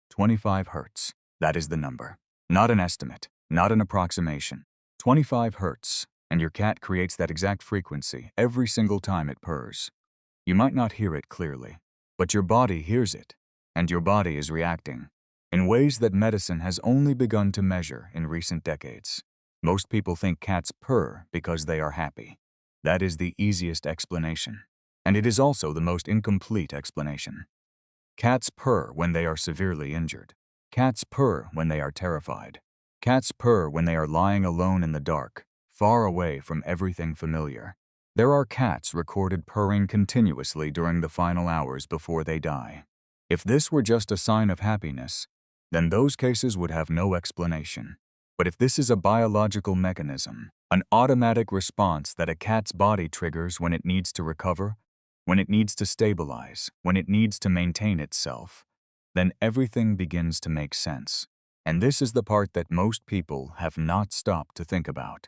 25 hertz. That is the number. Not an estimate, not an approximation. 25 hertz, and your cat creates that exact frequency every single time it purrs. You might not hear it clearly, but your body hears it, and your body is reacting in ways that medicine has only begun to measure in recent decades. Most people think cats purr because they are happy. That is the easiest explanation, and it is also the most incomplete explanation. Cats purr when they are severely injured. Cats purr when they are terrified. Cats purr when they are lying alone in the dark, far away from everything familiar. There are cats recorded purring continuously during the final hours before they die. If this were just a sign of happiness, then those cases would have no explanation. But if this is a biological mechanism, an automatic response that a cat's body triggers when it needs to recover, when it needs to stabilize, when it needs to maintain itself, then everything begins to make sense. And this is the part that most people have not stopped to think about.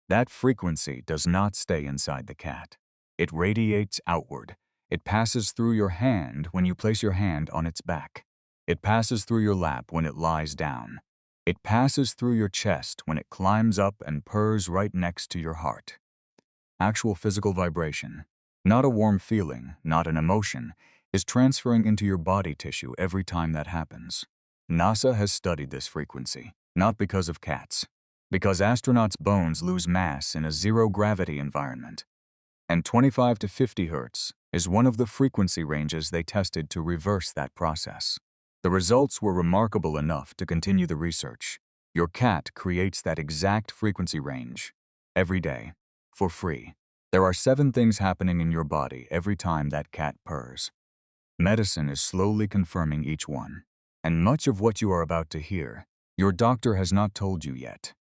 That frequency does not stay inside the cat. It radiates outward. It passes through your hand when you place your hand on its back. It passes through your lap when it lies down. It passes through your chest when it climbs up and purrs right next to your heart. Actual physical vibration, not a warm feeling, not an emotion, is transferring into your body tissue every time that happens. NASA has studied this frequency, not because of cats, because astronauts' bones lose mass in a zero-gravity environment. And 25 to 50 hertz is one of the frequency ranges they tested to reverse that process. The results were remarkable enough to continue the research. Your cat creates that exact frequency range every day, for free. There are 7 things happening in your body every time that cat purrs. Medicine is slowly confirming each one. And much of what you are about to hear, your doctor has not told you yet.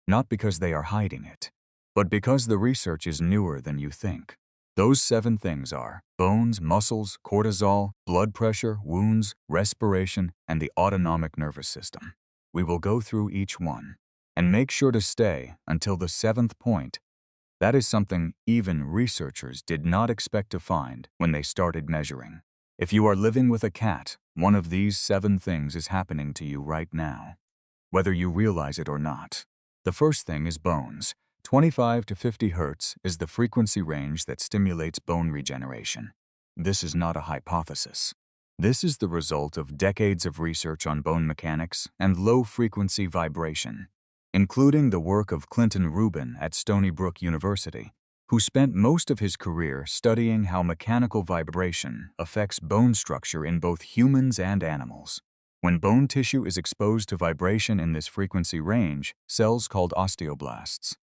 Not because they are hiding it, but because the research is newer than you think. Those 7 things are bones, muscles, cortisol, blood pressure, wounds, respiration, and the autonomic nervous system. We will go through each one, and make sure to stay until the 7th point. That is something even researchers did not expect to find when they started measuring. If you are living with a cat, one of these 7 things is happening to you right now, whether you realize it or not. The first thing is bones. 25 to 50 hertz is the frequency range that stimulates bone regeneration. This is not a hypothesis. This is the result of decades of research on bone mechanics and low-frequency vibration, including the work of Clinton Rubin at Stony Brook University, who spent most of his career studying how mechanical vibration affects bone structure in both humans and animals. When bone tissue is exposed to vibration in this frequency range, cells called osteoblasts,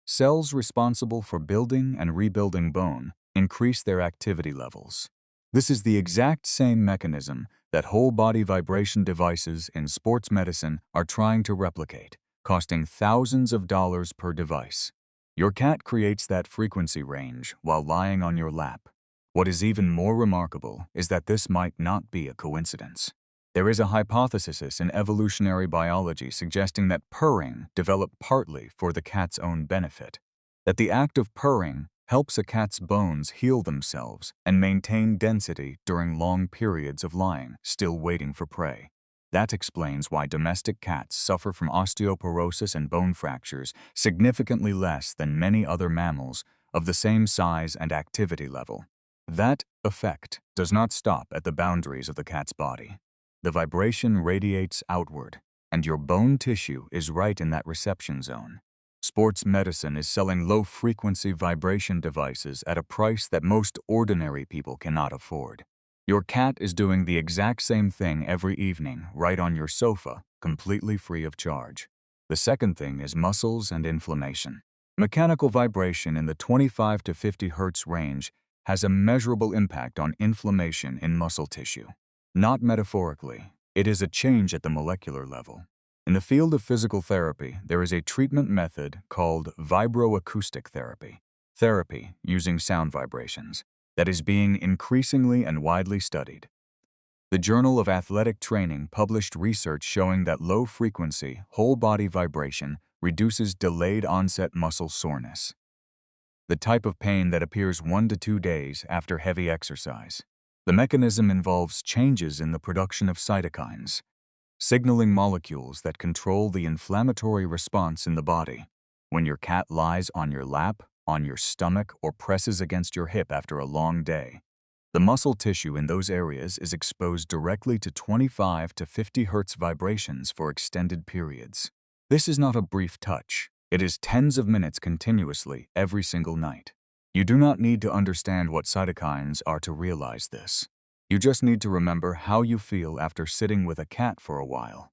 cells responsible for building and rebuilding bone, increase their activity levels. This is the exact same mechanism that whole-body vibration devices in sports medicine are trying to replicate, costing thousands of dollars per device. Your cat creates that frequency range while lying on your lap. What is even more remarkable is that this might not be a coincidence. There is a hypothesis in evolutionary biology suggesting that purring developed partly for the cat's own benefit, that the act of purring helps a cat's bones heal themselves and maintain density during long periods of lying, still waiting for prey. That explains why domestic cats suffer from osteoporosis and bone fractures significantly less than many other mammals of the same size and activity level. That effect does not stop at the boundaries of the cat's body. The vibration radiates outward, and your bone tissue is right in that reception zone. Sports medicine is selling low-frequency vibration devices at a price that most ordinary people cannot afford. Your cat is doing the exact same thing every evening, right on your sofa, completely free of charge. The second thing is muscles and inflammation. Mechanical vibration in the 25 to 50 hertz range has a measurable impact on inflammation in muscle tissue. Not metaphorically, it is a change at the molecular level. In the field of physical therapy, there is a treatment method called vibroacoustic therapy using sound vibrations, that is being increasingly and widely studied. The Journal of Athletic Training published research showing that low-frequency, whole-body vibration reduces delayed-onset muscle soreness, the type of pain that appears 1 to 2 days after heavy exercise. The mechanism involves changes in the production of cytokines, signaling molecules that control the inflammatory response in the body. When your cat lies on your lap, on your stomach, or presses against your hip after a long day, the muscle tissue in those areas is exposed directly to 25 to 50 Hz vibrations for extended periods. This is not a brief touch. It is tens of minutes continuously every single night. You do not need to understand what cytokines are to realize this. You just need to remember how you feel after sitting with a cat for a while.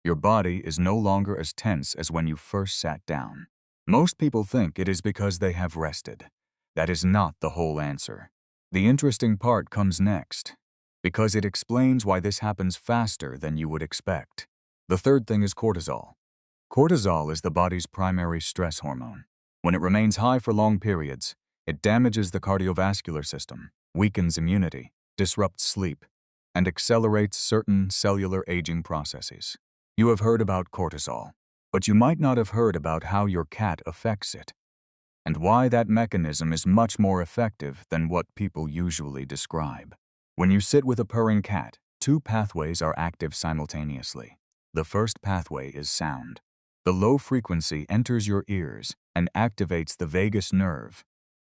Your body is no longer as tense as when you first sat down. Most people think it is because they have rested. That is not the whole answer. The interesting part comes next, because it explains why this happens faster than you would expect. The third thing is cortisol. Cortisol is the body's primary stress hormone. When it remains high for long periods, it damages the cardiovascular system, weakens immunity, disrupts sleep, and accelerates certain cellular aging processes. You have heard about cortisol, but you might not have heard about how your cat affects it, and why that mechanism is much more effective than what people usually describe. When you sit with a purring cat, two pathways are active simultaneously. The first pathway is sound. The low frequency enters your ears and activates the vagus nerve,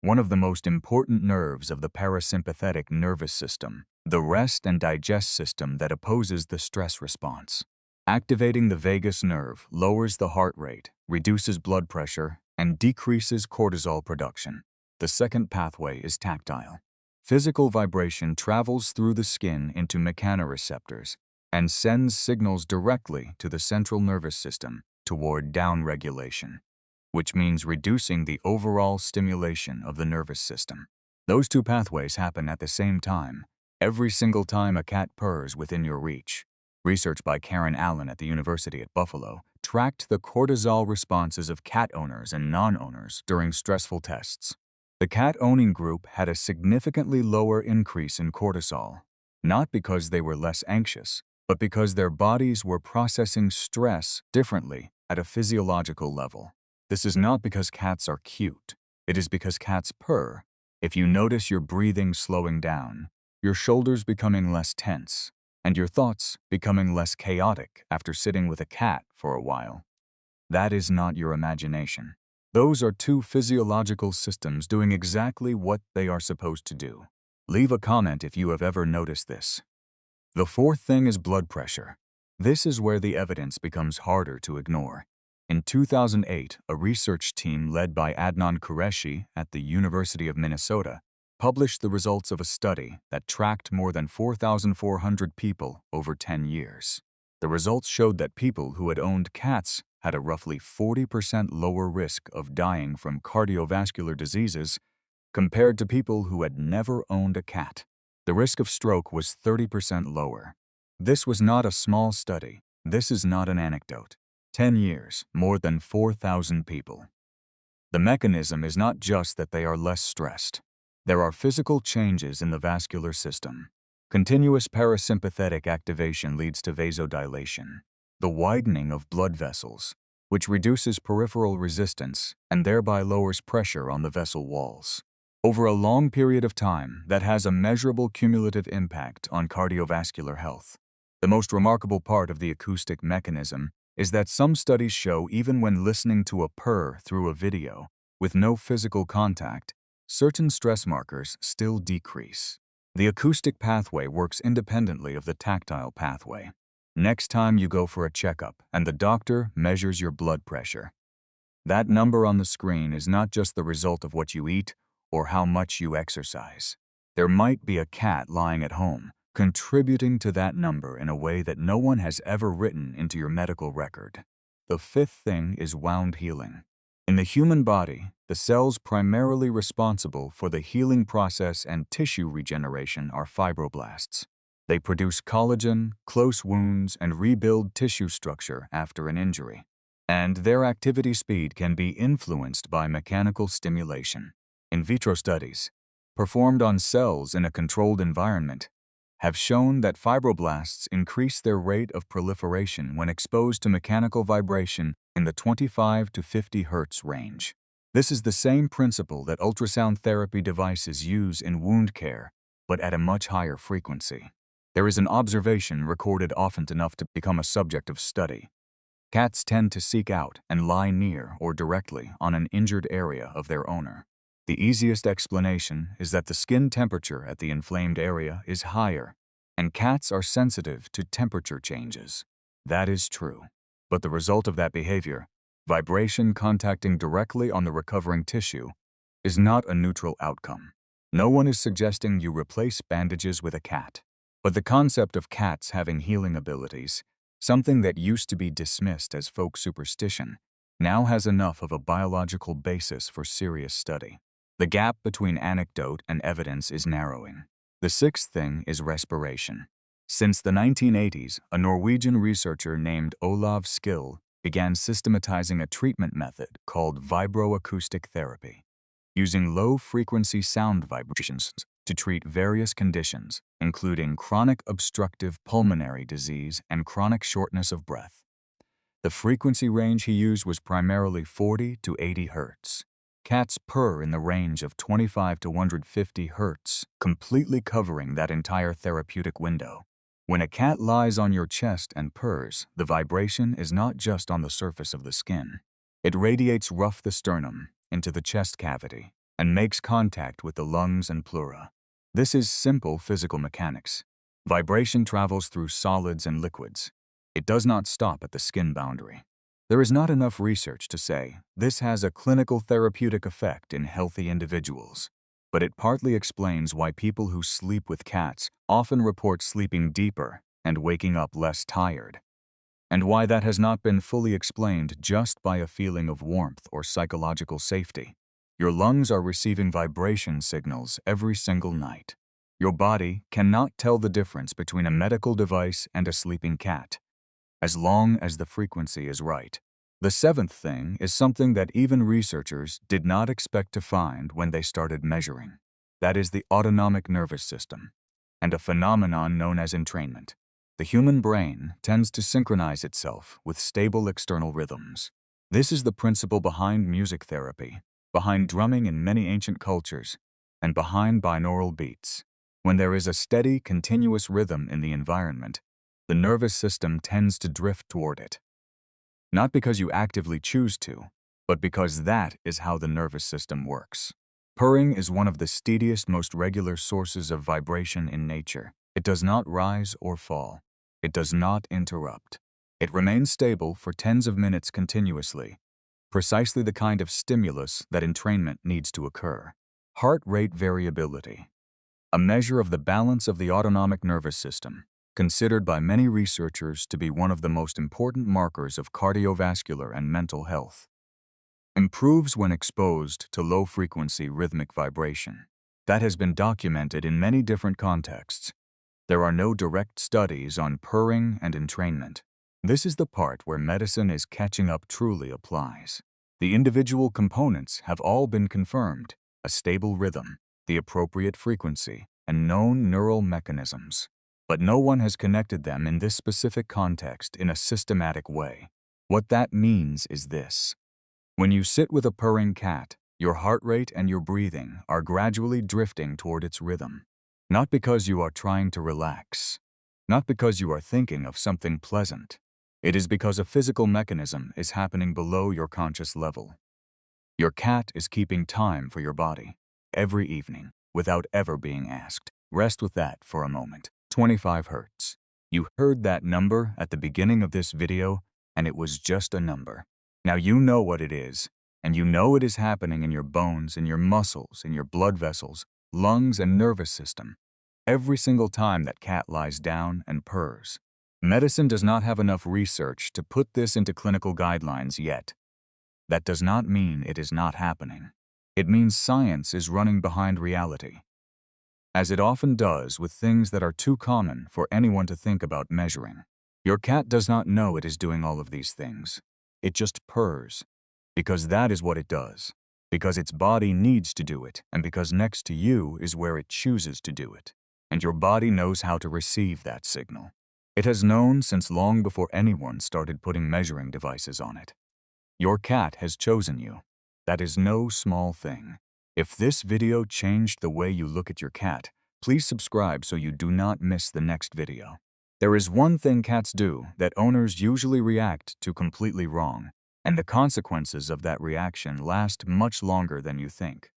one of the most important nerves of the parasympathetic nervous system, the rest and digest system that opposes the stress response. Activating the vagus nerve lowers the heart rate, reduces blood pressure, and decreases cortisol production. The second pathway is tactile. Physical vibration travels through the skin into mechanoreceptors and sends signals directly to the central nervous system toward downregulation, which means reducing the overall stimulation of the nervous system. Those two pathways happen at the same time, every single time a cat purrs within your reach. Research by Karen Allen at the University at Buffalo tracked the cortisol responses of cat owners and non-owners during stressful tests. The cat-owning group had a significantly lower increase in cortisol, not because they were less anxious, but because their bodies were processing stress differently at a physiological level. This is not because cats are cute. It is because cats purr. If you notice your breathing slowing down, your shoulders becoming less tense, and your thoughts becoming less chaotic after sitting with a cat for a while, that is not your imagination. Those are two physiological systems doing exactly what they are supposed to do. Leave a comment if you have ever noticed this. The fourth thing is blood pressure. This is where the evidence becomes harder to ignore. In 2008, a research team led by Adnan Qureshi at the University of Minnesota published the results of a study that tracked more than 4,400 people over 10 years. The results showed that people who had owned cats had a roughly 40% lower risk of dying from cardiovascular diseases compared to people who had never owned a cat. The risk of stroke was 30% lower. This was not a small study. This is not an anecdote. 10 years, more than 4,000 people. The mechanism is not just that they are less stressed. There are physical changes in the vascular system. Continuous parasympathetic activation leads to vasodilation, the widening of blood vessels, which reduces peripheral resistance and thereby lowers pressure on the vessel walls. Over a long period of time, that has a measurable cumulative impact on cardiovascular health. The most remarkable part of the acoustic mechanism is that some studies show even when listening to a purr through a video, with no physical contact, certain stress markers still decrease. The acoustic pathway works independently of the tactile pathway. Next time you go for a checkup and the doctor measures your blood pressure, that number on the screen is not just the result of what you eat or how much you exercise. There might be a cat lying at home, contributing to that number in a way that no one has ever written into your medical record. The fifth thing is wound healing. In the human body, the cells primarily responsible for the healing process and tissue regeneration are fibroblasts. They produce collagen, close wounds, and rebuild tissue structure after an injury. And their activity speed can be influenced by mechanical stimulation. In vitro studies, performed on cells in a controlled environment, have shown that fibroblasts increase their rate of proliferation when exposed to mechanical vibration in the 25 to 50 Hz range. This is the same principle that ultrasound therapy devices use in wound care, but at a much higher frequency. There is an observation recorded often enough to become a subject of study. Cats tend to seek out and lie near or directly on an injured area of their owner. The easiest explanation is that the skin temperature at the inflamed area is higher, and cats are sensitive to temperature changes. That is true. But the result of that behavior, vibration contacting directly on the recovering tissue, is not a neutral outcome. No one is suggesting you replace bandages with a cat. But the concept of cats having healing abilities, something that used to be dismissed as folk superstition, now has enough of a biological basis for serious study. The gap between anecdote and evidence is narrowing. The sixth thing is respiration. Since the 1980s, a Norwegian researcher named Olav Skill began systematizing a treatment method called vibroacoustic therapy, using low-frequency sound vibrations to treat various conditions, including chronic obstructive pulmonary disease and chronic shortness of breath. The frequency range he used was primarily 40 to 80 hertz. Cats purr in the range of 25 to 150 hertz, completely covering that entire therapeutic window. When a cat lies on your chest and purrs, the vibration is not just on the surface of the skin. It radiates rough the sternum into the chest cavity and makes contact with the lungs and pleura. This is simple physical mechanics. Vibration travels through solids and liquids. It does not stop at the skin boundary. There is not enough research to say this has a clinical therapeutic effect in healthy individuals, but it partly explains why people who sleep with cats often report sleeping deeper and waking up less tired, and why that has not been fully explained just by a feeling of warmth or psychological safety. Your lungs are receiving vibration signals every single night. Your body cannot tell the difference between a medical device and a sleeping cat, as long as the frequency is right. The seventh thing is something that even researchers did not expect to find when they started measuring. That is the autonomic nervous system, and a phenomenon known as entrainment. The human brain tends to synchronize itself with stable external rhythms. This is the principle behind music therapy, behind drumming in many ancient cultures, and behind binaural beats. When there is a steady, continuous rhythm in the environment, the nervous system tends to drift toward it. Not because you actively choose to, but because that is how the nervous system works. Purring is one of the steadiest, most regular sources of vibration in nature. It does not rise or fall. It does not interrupt. It remains stable for tens of minutes continuously, precisely the kind of stimulus that entrainment needs to occur. Heart rate variability, a measure of the balance of the autonomic nervous system, considered by many researchers to be one of the most important markers of cardiovascular and mental health, improves when exposed to low-frequency rhythmic vibration. That has been documented in many different contexts. There are no direct studies on purring and entrainment. This is the part where medicine is catching up truly applies. The individual components have all been confirmed: a stable rhythm, the appropriate frequency, and known neural mechanisms. But no one has connected them in this specific context in a systematic way. What that means is this: when you sit with a purring cat, your heart rate and your breathing are gradually drifting toward its rhythm. Not because you are trying to relax, not because you are thinking of something pleasant. It is because a physical mechanism is happening below your conscious level. Your cat is keeping time for your body every evening without ever being asked. Rest with that for a moment. 25 hertz. You heard that number at the beginning of this video, and it was just a number. Now you know what it is, and you know it is happening in your bones, in your muscles, in your blood vessels, lungs, and nervous system every single time that cat lies down and purrs. Medicine does not have enough research to put this into clinical guidelines yet. That does not mean it is not happening. It means science is running behind reality, as it often does with things that are too common for anyone to think about measuring. Your cat does not know it is doing all of these things. It just purrs, because that is what it does, because its body needs to do it, and because next to you is where it chooses to do it, and your body knows how to receive that signal. It has known since long before anyone started putting measuring devices on it. Your cat has chosen you. That is no small thing. If this video changed the way you look at your cat, Please subscribe so you do not miss the next video. There is one thing cats do that owners usually react to completely wrong, and the consequences of that reaction last much longer than you think.